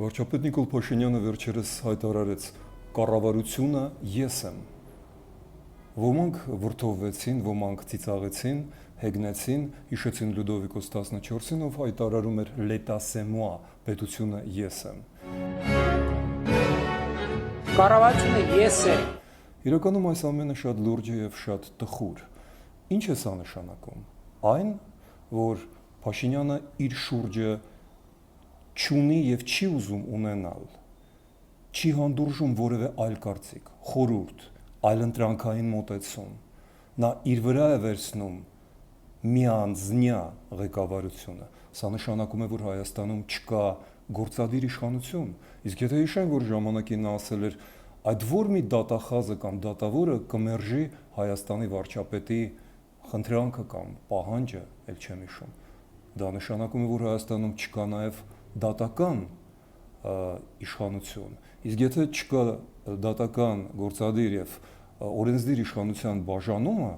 Վարչապետ Նիկոլ Փաշինյանը վերջերս հայտարարեց կառավարությունը ես եմ։ Ոմանք վրդովվեցին, ոմանք ծիծաղեցին, հեգնեցին, հիշեցին Լյուդովիկոս 14-ին, ով հայտարարում էր «L'État c'est moi», պետությունը ես եմ։ Կառավարությունը ես եմ։ Իրականում այս ամենը շատ լուրջ է եւ շատ տխուր։ Ինչ է սա նշանակում։ Այն, որ Փաշինյանը իր շուրջը չունի եւ չի ուզում ունենալ, չի հանդուրժում որևէ այլ կարծիք, խորհուրդ, այլընտրանքային մոտեցում, նա իր վրա է վերցնում միանձնյա ղեկավարությունը, սա նշանակում է, որ Հայաստանում չկա գործադիր իշխանություն, իսկ եթե հիշենք, որ ժամանակին նա ասել էր, այդ որ մի դատախազը կամ դատավորը կմերժի Հայաստանի վարչապետի խնդրանքը կամ պահանջը, ել չեմ հիշում, դա նշանակում է, որ Հայաստանում չկա նաեւ դատական իշխանություն, իսկ եթե չկա դատական գործադիր եւ օրենսդիր իշխանության բաժանումը,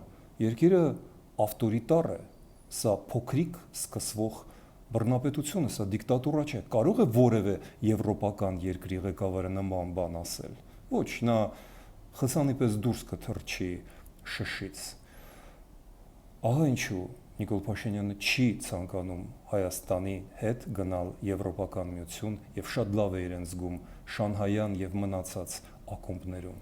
երկիրը ավտորիտար է, սա փոքրիկ սկսվող բռնապետություն է, սա դիկտատուրա չէ, կարող է որևէ եվրոպական երկրի ղեկավարը նման բան ասել, ոչ, նա խցանի պես դուրս կթռչի շշից, ահա ինչու Նիկոլ Փաշինյանը չի ցանկանում Հայաստանի հետ գնալ Եվրոպական միություն եւ շատ լավ է իրեն զգում Շանհայյան եւ մնացած ակումբներում։